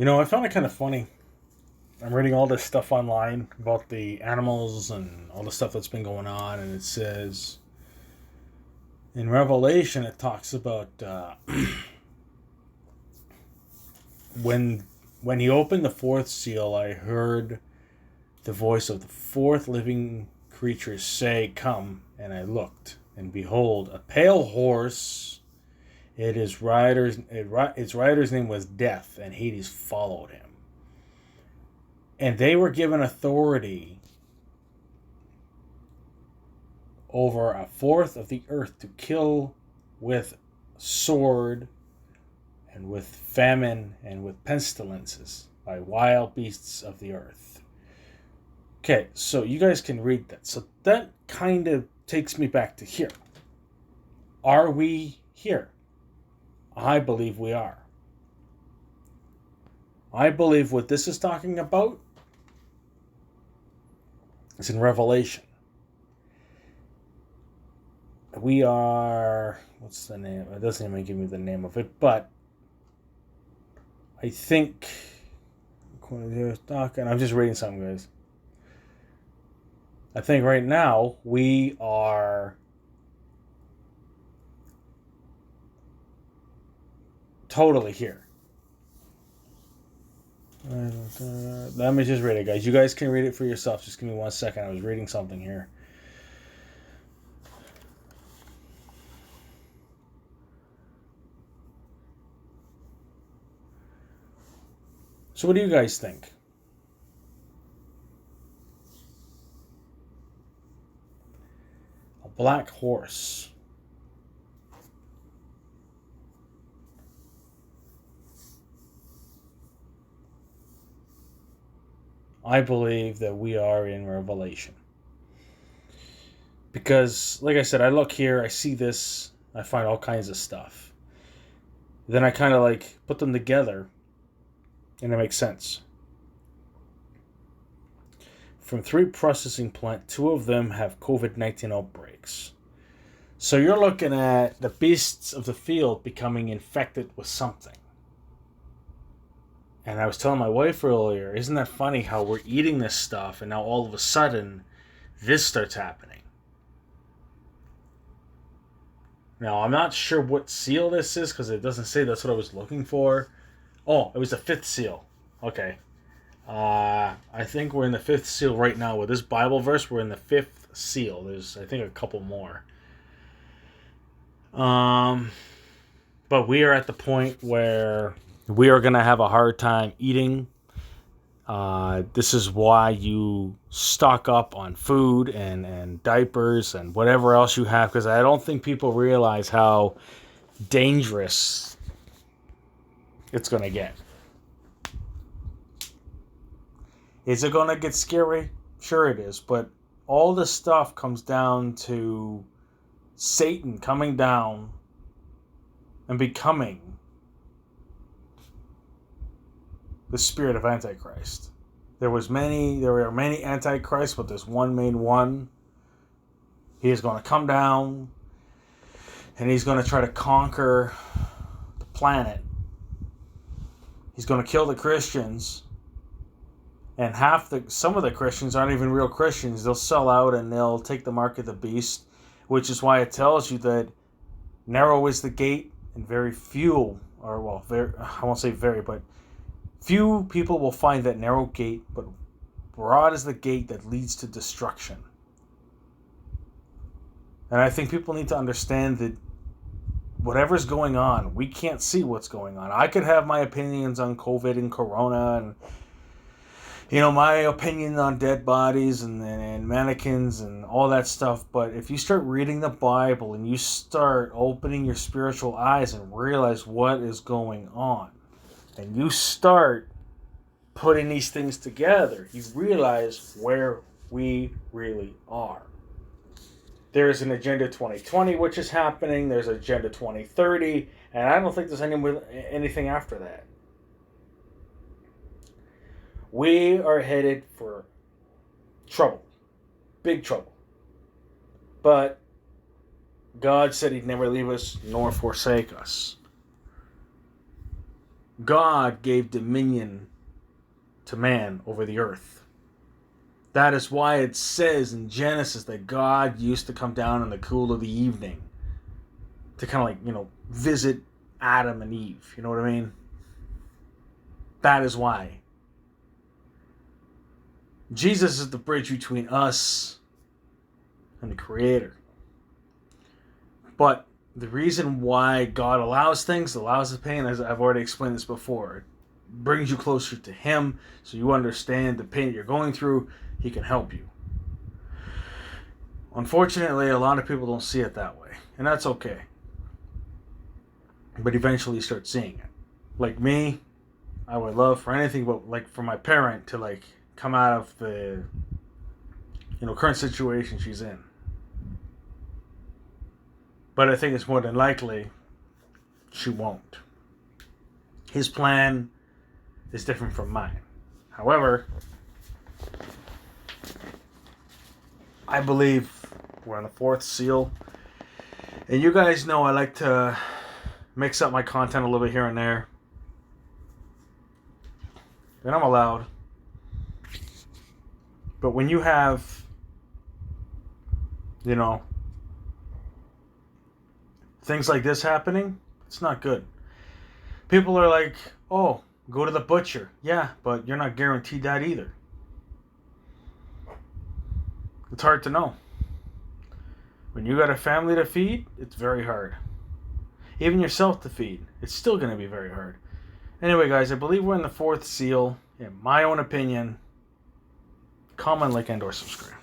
I found it kind of funny. I'm reading all this stuff online about the animals and all the stuff that's been going on, and it says in Revelation it talks about when when he opened the fourth seal, I heard the voice of the fourth living creature say, "Come," and I looked, and behold, a pale horse. Its rider's name was Death, and Hades followed him. And they were given authority over a fourth of the earth to kill with sword and with famine and with pestilences by wild beasts of the earth. Okay, so you guys can read that. So that kind of takes me back to here. Are we here? I believe we are. I believe what this is talking about is in Revelation. We are. What's the name? It doesn't even give me the name of it, but I think. And I'm just reading something, guys. I think right now we are totally here. Let me just read it, guys. You guys can read it for yourself. Just give me 1 second. I was reading something here. So, what do you guys think? A black horse. I believe that we are in Revelation. Because, like I said, I look here, I see this, I find all kinds of stuff. Then I kind of like put them together, and it makes sense. From 3 processing plants, 2 of them have COVID-19 outbreaks. So you're looking at the beasts of the field becoming infected with something. And I was telling my wife earlier, isn't that funny how we're eating this stuff and now all of a sudden this starts happening? Now, I'm not sure what seal this is because it doesn't say that's what I was looking for. Oh, it was the 5th seal. Okay. I think we're in the 5th seal right now. With this Bible verse, we're in the 5th seal. There's, I think, a couple more. Um, but we are at the point where we are going to have a hard time eating. This is why you stock up on food and diapers and whatever else you have, because I don't think people realize how dangerous it's going to get. Is it going to get scary? Sure it is, but all this stuff comes down to Satan coming down and becoming the spirit of Antichrist. There are many Antichrists, but there's one main one. He is going to come down and he's going to try to conquer the planet. He's going to kill the Christians. And some of the Christians aren't even real Christians. They'll sell out and they'll take the mark of the beast, which is why it tells you that narrow is the gate and very few, or well, very, I won't say very, but few people will find that narrow gate, but broad is the gate that leads to destruction. And I think people need to understand that whatever's going on, we can't see what's going on. I could have my opinions on COVID and Corona and my opinion on dead bodies and mannequins and all that stuff. But if you start reading the Bible and you start opening your spiritual eyes and realize what is going on, and you start putting these things together, you realize where we really are. There's an Agenda 2020, which is happening. There's Agenda 2030, and I don't think there's anything after that. We are headed for trouble. Big trouble. But God said he'd never leave us nor forsake us. God gave dominion to man over the earth. That is why it says in Genesis that God used to come down in the cool of the evening to kind of like, visit Adam and Eve. You know what I mean? That is why. Jesus is the bridge between us and the Creator. But the reason why God allows the pain, as I've already explained this before, it brings you closer to Him so you understand the pain that you're going through. He can help you. Unfortunately, a lot of people don't see it that way, and that's okay. But eventually you start seeing it. Like me, I would love for anything but like for my parent to like come out of the current situation she's in. But I think it's more than likely she won't. His plan is different from mine. However, I believe we're on the fourth seal. And you guys know I like to mix up my content a little bit here and there. And I'm allowed. But when you have, things like this happening, it's not good. People are like, oh, go to the butcher. Yeah, but you're not guaranteed that either. It's hard to know. When you got a family to feed, it's very hard. Even yourself to feed, it's still going to be very hard. Anyway, guys, I believe we're in the fourth seal. In my own opinion, comment, like, and or subscribe.